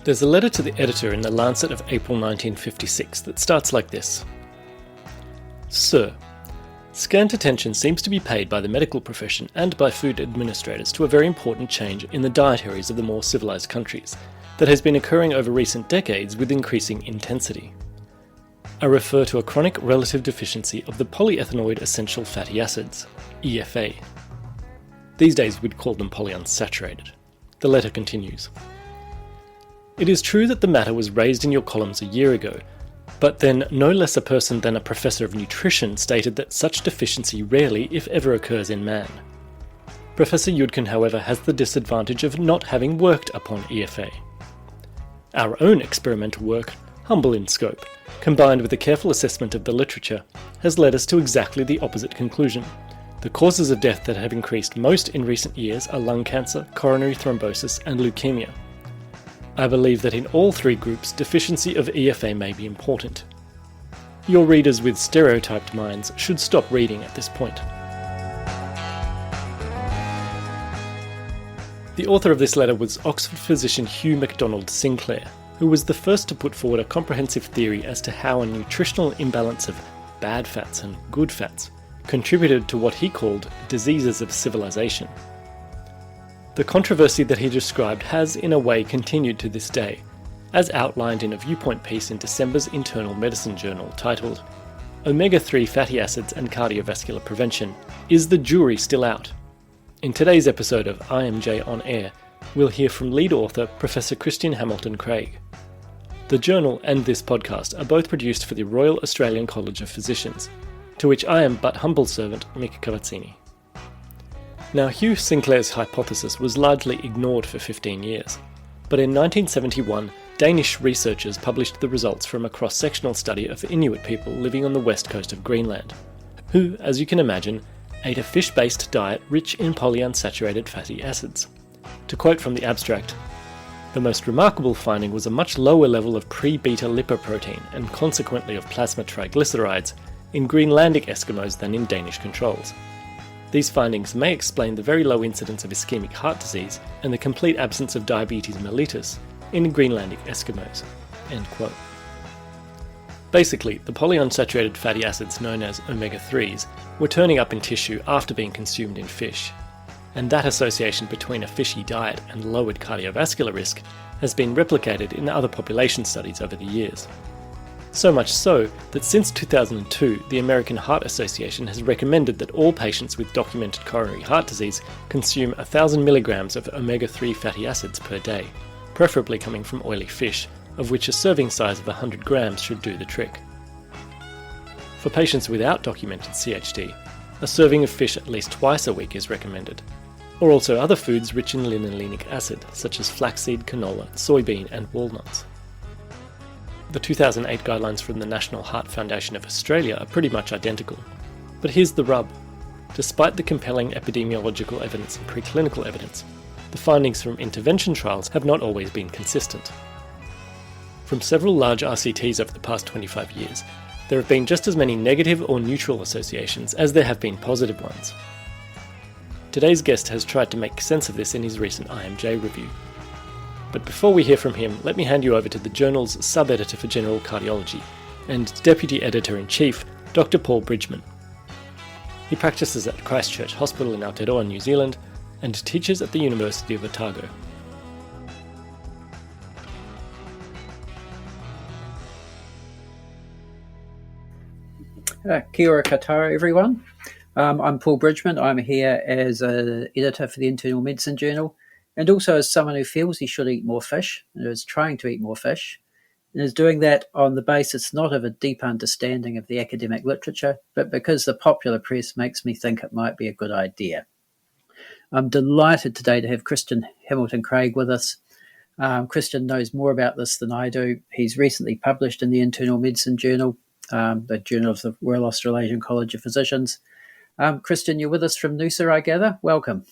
There's a letter to the editor in the Lancet of April 1956 that starts like this. Sir, scant attention seems to be paid by the medical profession and by food administrators to a very important change in the dietaries of the more civilized countries that has been occurring over recent decades with increasing intensity. I refer to a chronic relative deficiency of the polyethanoid essential fatty acids, EFA. These days we'd call them polyunsaturated. The letter continues. It is true that the matter was raised in your columns a year ago, but then no less a person than a professor of nutrition stated that such deficiency rarely, if ever, occurs in man. Professor Yudkin, however, has the disadvantage of not having worked upon EFA. Our own experimental work, humble in scope, combined with a careful assessment of the literature, has led us to exactly the opposite conclusion. The causes of death that have increased most in recent years are lung cancer, coronary thrombosis, and leukemia. I believe that in all three groups, deficiency of EFA may be important. Your readers with stereotyped minds should stop reading at this point. The author of this letter was Oxford physician Hugh MacDonald Sinclair, who was the first to put forward a comprehensive theory as to how a nutritional imbalance of bad fats and good fats contributed to what he called diseases of civilization. The controversy that he described has, in a way, continued to this day, as outlined in a Viewpoint piece in December's Internal Medicine Journal titled, Omega-3 Fatty Acids and Cardiovascular Prevention, Is the Jury Still Out? In today's episode of IMJ On-Air, we'll hear from lead author Professor Christian Hamilton Craig. The journal and this podcast are both produced for the Royal Australian College of Physicians, to which I am but humble servant Mick Cavazzini. Now, Hugh Sinclair's hypothesis was largely ignored for 15 years, but in 1971, Danish researchers published the results from a cross-sectional study of Inuit people living on the west coast of Greenland, who, as you can imagine, ate a fish-based diet rich in polyunsaturated fatty acids. To quote from the abstract, the most remarkable finding was a much lower level of pre-beta lipoprotein and consequently of plasma triglycerides in Greenlandic Eskimos than in Danish controls. These findings may explain the very low incidence of ischemic heart disease and the complete absence of diabetes mellitus in Greenlandic Eskimos. End quote. Basically, the polyunsaturated fatty acids known as omega-3s were turning up in tissue after being consumed in fish, and that association between a fishy diet and lowered cardiovascular risk has been replicated in other population studies over the years. So much so that since 2002, the American Heart Association has recommended that all patients with documented coronary heart disease consume 1,000 milligrams of omega-3 fatty acids per day, preferably coming from oily fish, of which a serving size of 100 grams should do the trick. For patients without documented CHD, a serving of fish at least twice a week is recommended, or also other foods rich in linolenic acid, such as flaxseed, canola, soybean, and walnuts. The 2008 guidelines from the National Heart Foundation of Australia are pretty much identical. But here's the rub. Despite the compelling epidemiological evidence and preclinical evidence, the findings from intervention trials have not always been consistent. From several large RCTs over the past 25 years, there have been just as many negative or neutral associations as there have been positive ones. Today's guest has tried to make sense of this in his recent IMJ review. But before we hear from him, let me hand you over to the journal's sub-editor for general cardiology and deputy editor-in-chief, Dr. Paul Bridgman. He practices at Christchurch Hospital in Aotearoa, New Zealand, and teaches at the University of Otago. Kia ora katoa, everyone. I'm Paul Bridgman. I'm here as an editor for the Internal Medicine Journal, and also as someone who feels he should eat more fish, and is trying to eat more fish, and is doing that on the basis not of a deep understanding of the academic literature, but because the popular press makes me think it might be a good idea. I'm delighted today to have Christian Hamilton Craig with us. Christian knows more about this than I do. He's recently published in the Internal Medicine Journal, the Journal of the Royal Australasian College of Physicians. Christian, you're with us from Noosa, I gather. Welcome.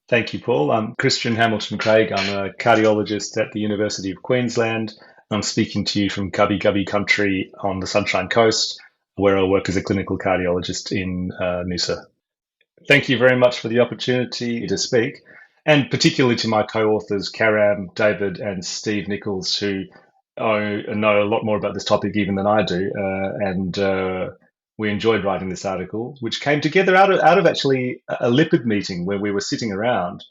Thank you, Paul. I'm Christian Hamilton Craig. I'm a cardiologist at the University of Queensland. I'm speaking to you from Gubbi Gubbi country on the Sunshine Coast, where I work as a clinical cardiologist in Noosa. Thank you very much for the opportunity to speak. and particularly to my co-authors, Karam, David, and Steve Nichols, who know a lot more about this topic even than I do. And we enjoyed writing this article, which came together out of actually a lipid meeting where we were sitting around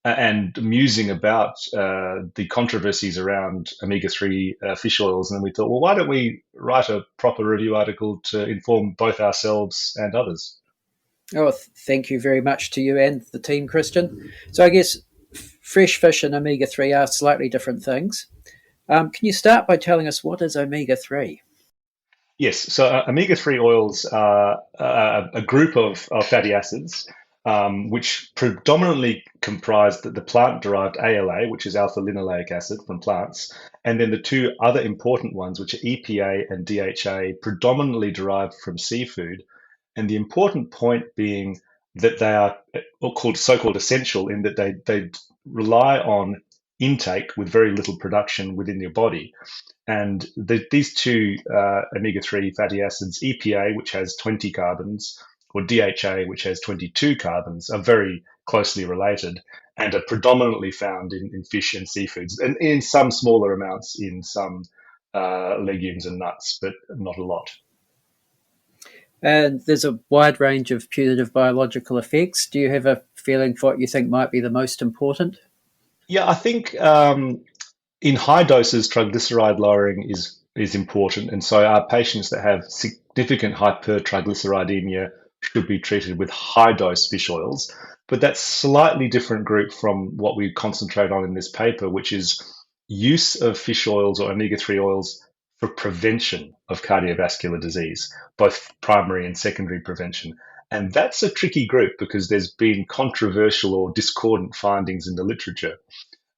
and musing about the controversies around omega-3 fish oils. And we thought, well, why don't we write a proper review article to inform both ourselves and others? Oh, thank you very much to you and the team, Christian. So I guess fresh fish and omega-3 are slightly different things. Can you start by telling us what is omega-3? Yes, so omega-3 oils are a group of fatty acids which predominantly comprise the plant-derived ALA, which is alpha-linoleic acid from plants, and then the two other important ones, which are EPA and DHA, predominantly derived from seafood. And the important point being that they are so-called essential in that they rely on intake with very little production within your body. And these two omega-3 fatty acids, EPA, which has 20 carbons, or DHA, which has 22 carbons, are very closely related and are predominantly found in fish and seafoods, and in some smaller amounts in some legumes and nuts, but not a lot. And there's a wide range of putative biological effects. Do you have a feeling for what you think might be the most important? Yeah, I think in high doses, triglyceride lowering is important, and so our patients that have significant hypertriglyceridemia should be treated with high dose fish oils. But that's slightly different group from what we concentrate on in this paper, which is use of fish oils or omega-3 oils for prevention of cardiovascular disease, both primary and secondary prevention. And that's a tricky group because there's been controversial or discordant findings in the literature.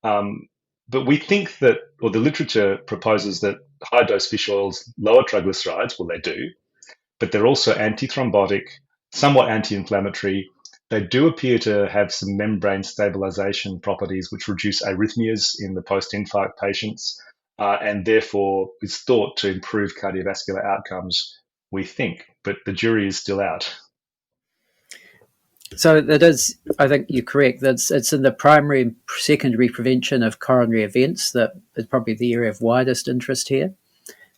But we think that, or the literature proposes that high dose fish oils lower triglycerides. Well, they do, but they're also antithrombotic, somewhat anti-inflammatory. They do appear to have some membrane stabilization properties, which reduce arrhythmias in the post-infarct patients, and therefore is thought to improve cardiovascular outcomes, we think, but the jury is still out. So that is, I think you're correct. It's in the primary and secondary prevention of coronary events that is probably the area of widest interest here.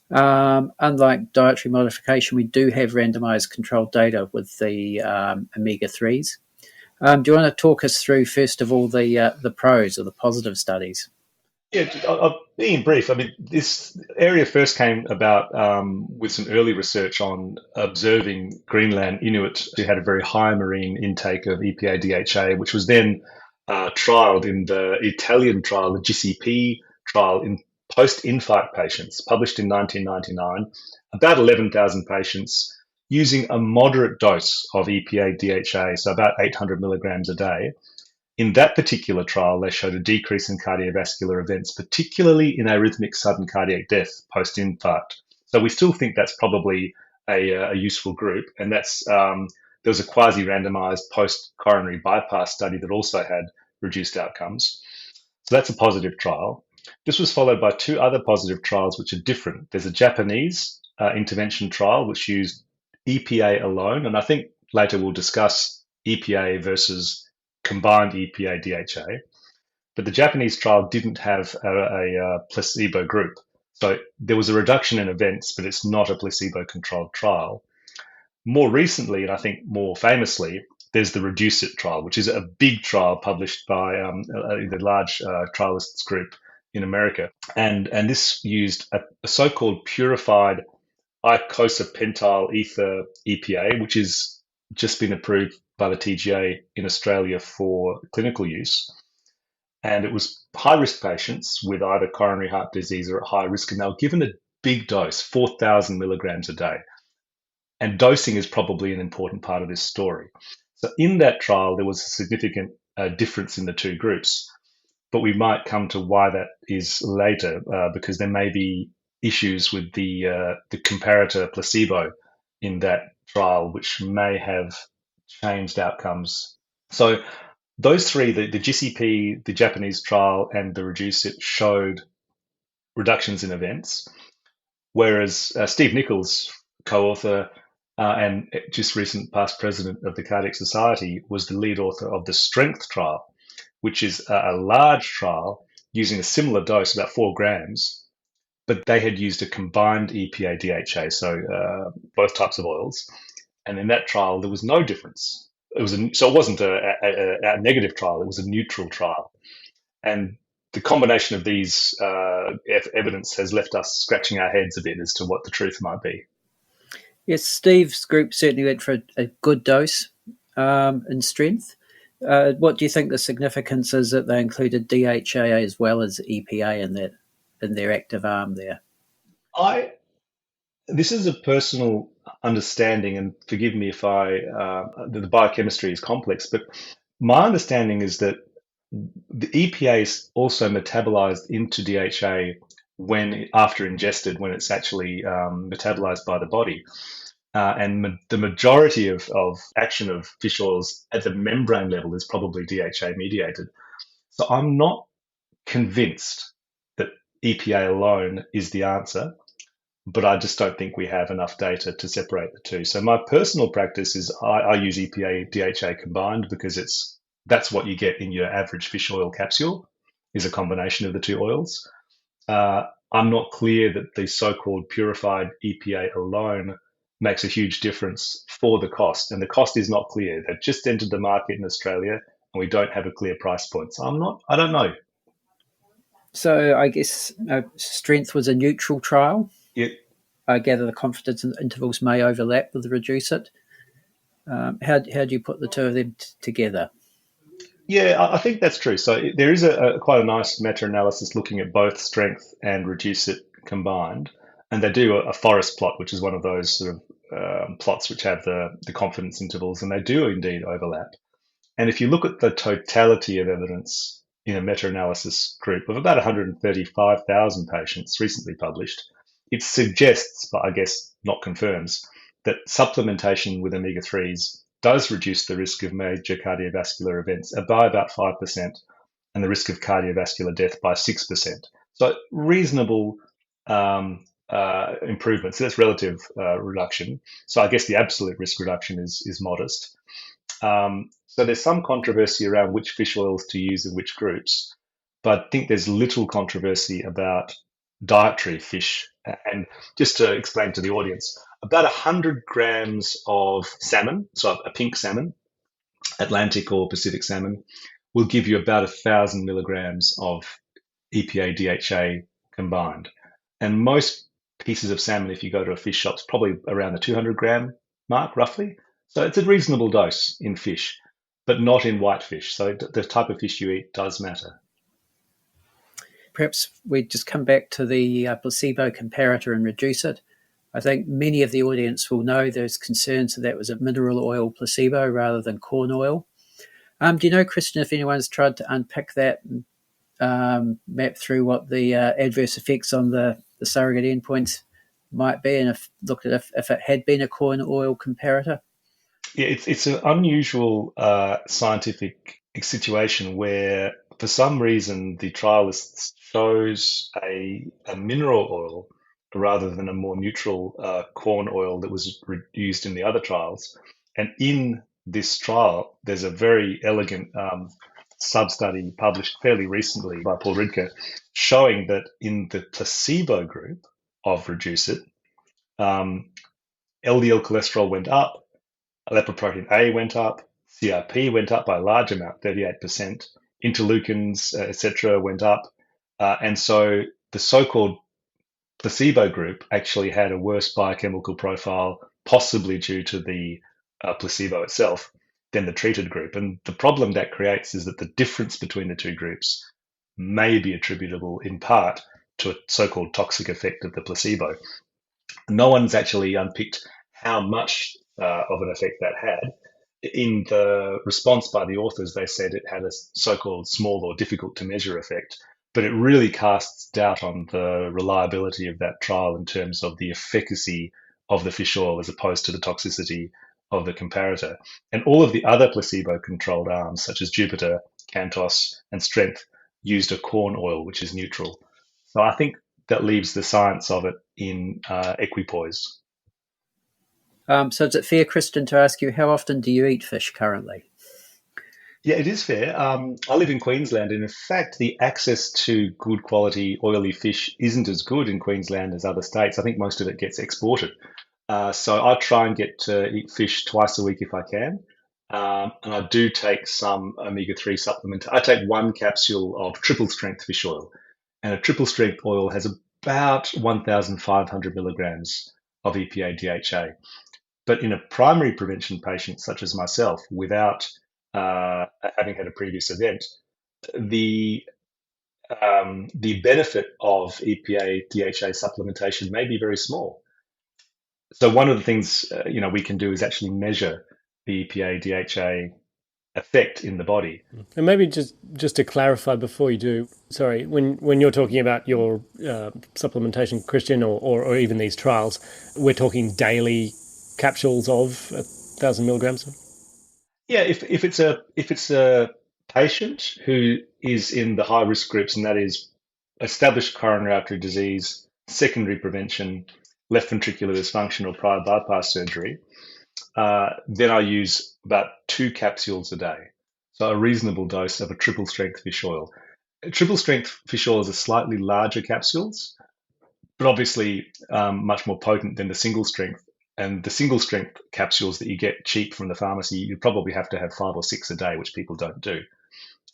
Unlike dietary modification, we do have randomized controlled data with the omega-3s. Do you want to talk us through, first of all, the pros or the positive studies? Yeah, I'll be in brief. I mean, this area first came about with some early research on observing Greenland Inuit who had a very high marine intake of EPA DHA, which was then trialed in the Italian trial, the GCP trial in post-infarct patients, published in 1999, about 11,000 patients using a moderate dose of EPA DHA, so about 800 milligrams a day. In that particular trial, they showed a decrease in cardiovascular events, particularly in arrhythmic sudden cardiac death post-infarct. So we still think that's probably a useful group. And that's there was a quasi-randomized post-coronary bypass study that also had reduced outcomes. So that's a positive trial. This was followed by two other positive trials, which are different. There's a Japanese intervention trial, which used EPA alone. And I think later we'll discuss EPA versus combined EPA DHA, but the Japanese trial didn't have a placebo group. So there was a reduction in events, but it's not a placebo-controlled trial. More recently, and I think more famously, there's the Reduce It trial, which is a big trial published by the large trialists group in America. And this used a so-called purified icosapentile ether EPA, which has just been approved by the TGA in Australia for clinical use. And it was high-risk patients with either coronary heart disease or at high risk, and they were given a big dose, 4,000 milligrams a day. And dosing is probably an important part of this story. So in that trial, there was a significant difference in the two groups, but we might come to why that is later, because there may be issues with the comparator placebo in that trial, which may have changed outcomes. So those three, the GCP, the Japanese trial, and the Reduce It, showed reductions in events, whereas Steve Nichols, co-author and just recent past president of the Cardiac Society, was the lead author of the Strength trial, which is a large trial using a similar dose, about 4 grams, but they had used a combined EPA DHA, so both types of oils. And in that trial, there was no difference. So it wasn't a negative trial; it was a neutral trial. And the combination of these evidence has left us scratching our heads a bit as to what the truth might be. Yes, Steve's group certainly went for a good dose in strength. What do you think the significance is that they included DHA as well as EPA in their active arm there? This is a personal understanding, and forgive me if the biochemistry is complex, but my understanding is that the EPA is also metabolized into DHA after ingested, when it's actually metabolized by the body. And the majority of action of fish oils at the membrane level is probably DHA mediated. So I'm not convinced that EPA alone is the answer, but I just don't think we have enough data to separate the two. So my personal practice is I use EPA DHA combined, because that's what you get in your average fish oil capsule, is a combination of the two oils. I'm not clear that the so-called purified EPA alone makes a huge difference for the cost, and the cost is not clear. They've just entered the market in Australia, and we don't have a clear price point. So I don't know. So I guess strength was a neutral trial. Yeah. I gather the confidence intervals may overlap with the reduce it. How do you put the two of them together? Yeah, I think that's true. So there is quite a nice meta-analysis looking at both strength and reduce it combined, and they do a forest plot, which is one of those sort of plots which have the confidence intervals, and they do indeed overlap. And if you look at the totality of evidence in a meta-analysis group of about 135,000 patients recently published, it suggests, but I guess not confirms, that supplementation with omega-3s does reduce the risk of major cardiovascular events by about 5%, and the risk of cardiovascular death by 6%. So reasonable improvement. So that's relative reduction. So I guess the absolute risk reduction is modest. So there's some controversy around which fish oils to use in which groups, but I think there's little controversy about dietary fish. And just to explain to the audience, about 100 grams of salmon, so a pink salmon, Atlantic or Pacific salmon, will give you about 1,000 milligrams of EPA DHA combined. And most pieces of salmon, if you go to a fish shop, is probably around the 200 gram mark, roughly. So it's a reasonable dose in fish, but not in white fish. So the type of fish you eat does matter. Perhaps we just come back to the placebo comparator and reduce it. I think many of the audience will know there's concerns that was a mineral oil placebo rather than corn oil. Do you know, Christian, if anyone's tried to unpick that and map through what the adverse effects on the surrogate endpoints might be, and looked at if it had been a corn oil comparator? Yeah, it's an unusual scientific situation where, for some reason, the trialist shows a mineral oil rather than a more neutral corn oil that was used in the other trials. And in this trial, there's a very elegant sub-study published fairly recently by Paul Ridker, showing that in the placebo group of Reduce It, LDL cholesterol went up, lipoprotein A went up, CRP went up by a large amount, 38%, interleukins, etc., went up. And so the so-called placebo group actually had a worse biochemical profile, possibly due to the placebo itself, than the treated group. And the problem that creates is that the difference between the two groups may be attributable in part to a so-called toxic effect of the placebo. No one's actually unpicked how much of an effect that had. In the response by the authors, they said it had a so-called small or difficult to measure effect, but it really casts doubt on the reliability of that trial in terms of the efficacy of the fish oil as opposed to the toxicity of the comparator. And all of the other placebo-controlled arms, such as Jupiter, Cantos, and Strength, used a corn oil, which is neutral. So I think that leaves the science of it in equipoise. So is it fair, Kristen, to ask you, how often do you eat fish currently? Yeah, it is fair. I live in Queensland, and in fact, the access to good quality oily fish isn't as good in Queensland as other states. I think most of it gets exported. So I try and get to eat fish twice a week if I can. And I do take some omega-3 supplement. I take one capsule of triple strength fish oil, and a triple strength oil has about 1,500 milligrams of EPA DHA. But in a primary prevention patient such as myself, without having had a previous event, the the benefit of EPA DHA supplementation may be very small. So one of the things we can do is actually measure the EPA DHA effect in the body. And maybe just to clarify before you do, sorry, when you're talking about your supplementation, Christian, or even these trials, we're talking daily capsules of 1,000 milligrams. Yeah, if it's a patient who is in the high risk groups, and that is established coronary artery disease, secondary prevention, left ventricular dysfunction, or prior bypass surgery, then I use about 2 capsules a day. So a reasonable dose of a triple strength fish oil. Triple strength fish oils are slightly larger capsules, but obviously much more potent than the single strength. And the single strength capsules that you get cheap from the pharmacy, you probably have to have 5 or 6 a day, which people don't do.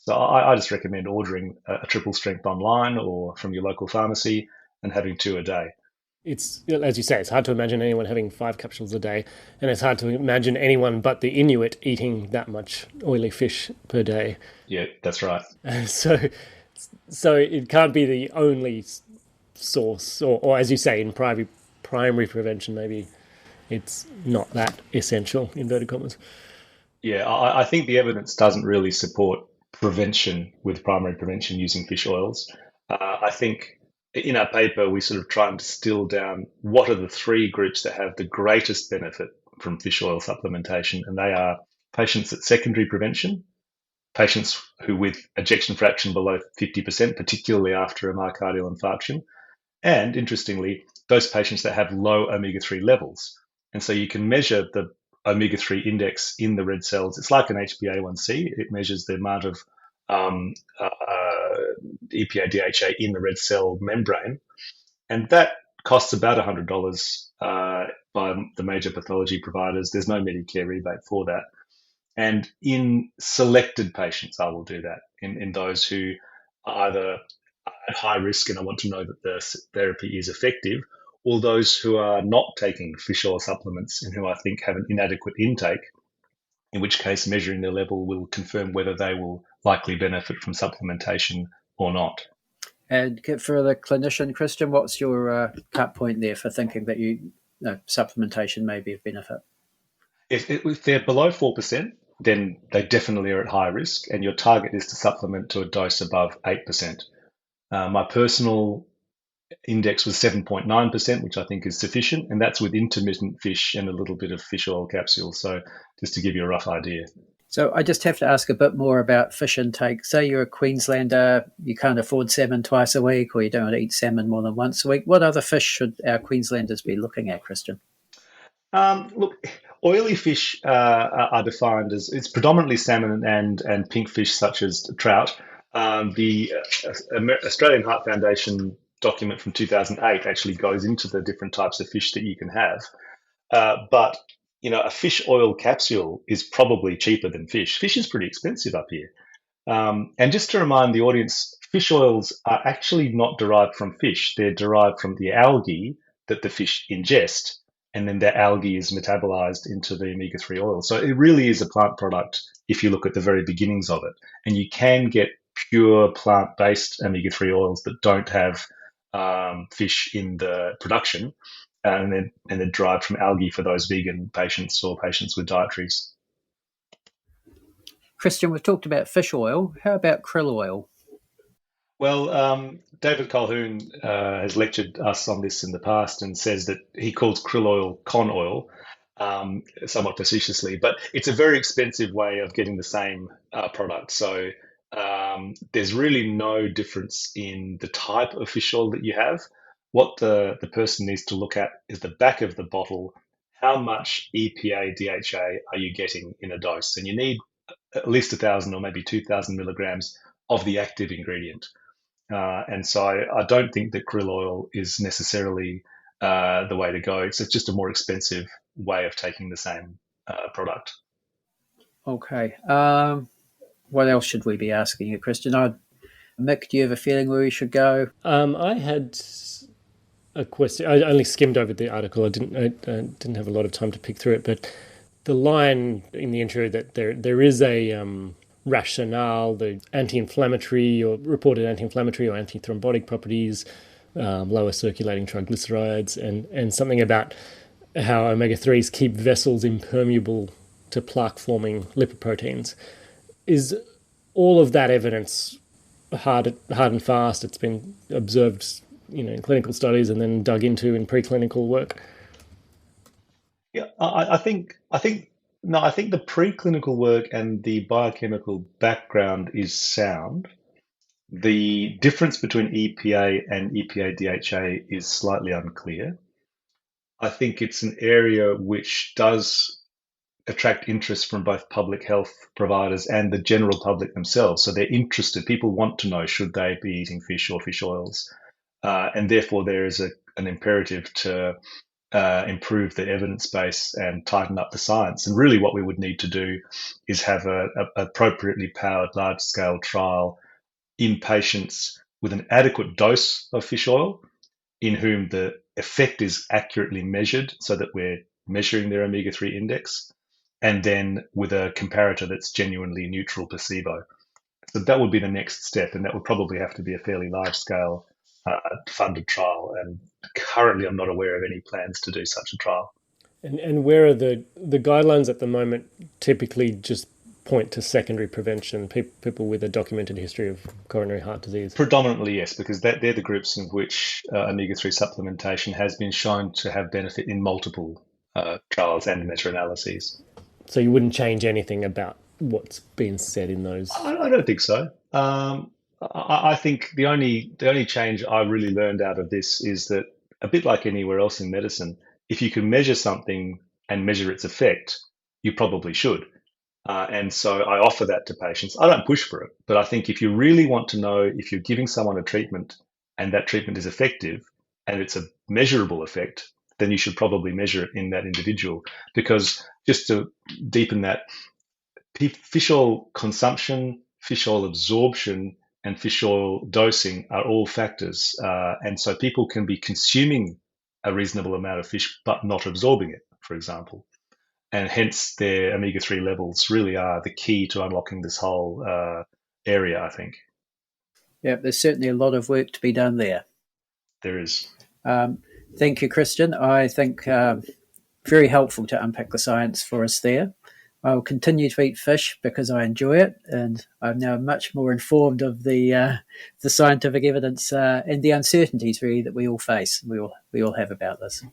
So I just recommend ordering a triple strength online or from your local pharmacy and having 2 a day. It's, as you say, it's hard to imagine anyone having 5 capsules a day, and it's hard to imagine anyone but the Inuit eating that much oily fish per day. Yeah, that's right. So it can't be the only source, or as you say, in primary prevention, maybe it's not that essential, inverted commas. Yeah, I think the evidence doesn't really support prevention with primary prevention using fish oils. I think in our paper, we sort of try and distill down what are the 3 groups that have the greatest benefit from fish oil supplementation, and they are patients at secondary prevention, patients who with ejection fraction below 50%, particularly after a myocardial infarction, and interestingly, those patients that have low omega-3 levels. And so you can measure the omega-3 index in the red cells. It's like an HbA1c. It measures the amount of EPA DHA in the red cell membrane. And that costs about $100 by the major pathology providers. There's no Medicare rebate for that. And in selected patients, I will do that in those who are either at high risk and I want to know that the therapy is effective, or those who are not taking fish oil supplements and who I think have an inadequate intake, in which case measuring their level will confirm whether they will likely benefit from supplementation or not. And for the clinician, Christian, what's your cut point there for thinking that supplementation may be of benefit? If they're below 4%, then they definitely are at high risk, and your target is to supplement to a dose above 8%. My personal index was 7.9%, which I think is sufficient, and that's with intermittent fish and a little bit of fish oil capsules. So just to give you a rough idea. So I just have to ask a bit more about fish intake. Say you're a Queenslander, you can't afford salmon twice a week, or you don't eat salmon more than once a week. What other fish should our Queenslanders be looking at, Christian? Look, oily fish are defined as it's predominantly salmon and pink fish such as trout. The Australian Heart Foundation document from 2008 actually goes into the different types of fish that you can have. But a fish oil capsule is probably cheaper than fish. Fish is pretty expensive up here. And just to remind the audience, fish oils are actually not derived from fish. They're derived from the algae that the fish ingest, and then that algae is metabolized into the omega-3 oil. So it really is a plant product if you look at the very beginnings of it. And you can get pure plant-based omega-3 oils that don't have fish in the production, and then derived from algae for those vegan patients or patients with dietaries. Christian, we've talked about fish oil. How about krill oil? Well, David Colquhoun has lectured us on this in the past and says that he calls krill oil con oil, somewhat facetiously, but it's a very expensive way of getting the same product. So there's really no difference in the type of fish oil that you have. What the person needs to look at is the back of the bottle. How much EPA DHA are you getting in a dose? And you need at least 1,000 or maybe 2,000 milligrams of the active ingredient. And so I don't think that krill oil is necessarily the way to go. It's just a more expensive way of taking the same product. Okay. What else should we be asking you, Christian? Mick, do you have a feeling where we should go? I had a question. I only skimmed over the article. I didn't have a lot of time to pick through it, but the line in the intro that there is a rationale, the anti-inflammatory or reported anti-inflammatory or antithrombotic properties, lower circulating triglycerides, and something about how omega-3s keep vessels impermeable to plaque-forming lipoproteins. Is all of that evidence hard and fast? It's been observed, in clinical studies and then dug into in preclinical work. Yeah, I think the preclinical work and the biochemical background is sound. The difference between EPA and EPA-DHA is slightly unclear. I think it's an area which does attract interest from both public health providers and the general public themselves. So they're interested. People want to know, should they be eating fish or fish oils? And therefore, there is an imperative to improve the evidence base and tighten up the science. And really what we would need to do is have a appropriately powered large-scale trial in patients with an adequate dose of fish oil, in whom the effect is accurately measured so that we're measuring their omega-3 index, and then with a comparator that's genuinely neutral placebo. So that would be the next step, and that would probably have to be a fairly large-scale funded trial. And currently I'm not aware of any plans to do such a trial. And where are the guidelines at the moment? Typically just point to secondary prevention, people with a documented history of coronary heart disease. Predominantly, yes, because they're the groups in which omega-3 supplementation has been shown to have benefit in multiple trials and meta-analyses. So you wouldn't change anything about what's been said in those? I don't think so. I think the only change I really learned out of this is that, a bit like anywhere else in medicine, if you can measure something and measure its effect, you probably should. And so I offer that to patients. I don't push for it, but I think if you really want to know if you're giving someone a treatment and that treatment is effective and it's a measurable effect, then you should probably measure it in that individual. Because just to deepen that, fish oil consumption, fish oil absorption, and fish oil dosing are all factors. And so people can be consuming a reasonable amount of fish but not absorbing it, for example. And hence their omega-3 levels really are the key to unlocking this whole area, I think. Yeah, there's certainly a lot of work to be done there. There is. Thank you, Christian. I think very helpful to unpack the science for us there. I'll continue to eat fish because I enjoy it, and I'm now much more informed of the scientific evidence and the uncertainties really that we all face, we all have about this.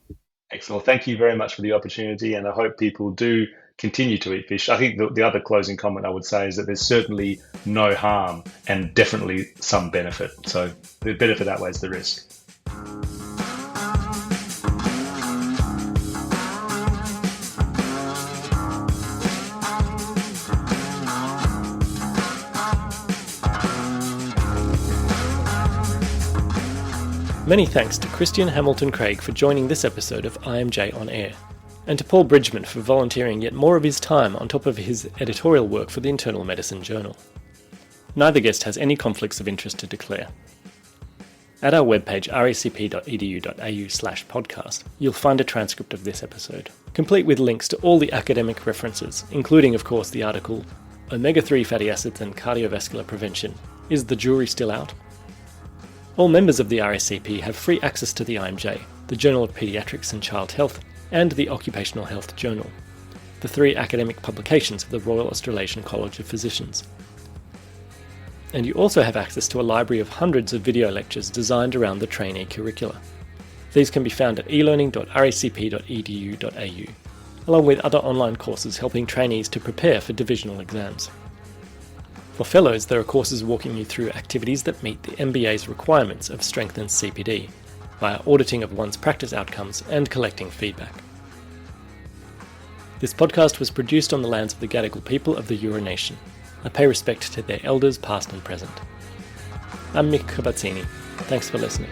Excellent. Thank you very much for the opportunity, and I hope people do continue to eat fish. I think the other closing comment I would say is that there's certainly no harm and definitely some benefit. So the benefit outweighs the risk. Many thanks to Christian Hamilton-Craig for joining this episode of IMJ On-Air, and to Paul Bridgman for volunteering yet more of his time on top of his editorial work for the Internal Medicine Journal. Neither guest has any conflicts of interest to declare. At our webpage racp.edu.au/podcast, you'll find a transcript of this episode, complete with links to all the academic references, including of course the article, Omega-3 Fatty Acids and Cardiovascular Prevention, Is the Jury Still Out? All members of the RACP have free access to the IMJ, the Journal of Paediatrics and Child Health, and the Occupational Health Journal, the three academic publications of the Royal Australasian College of Physicians. And you also have access to a library of hundreds of video lectures designed around the trainee curricula. These can be found at elearning.racp.edu.au, along with other online courses helping trainees to prepare for divisional exams. For fellows, there are courses walking you through activities that meet the MBA's requirements of strengthened CPD, via auditing of one's practice outcomes and collecting feedback. This podcast was produced on the lands of the Gadigal people of the Eora Nation. I pay respect to their elders past and present. I'm Mick Kabazzini. Thanks for listening.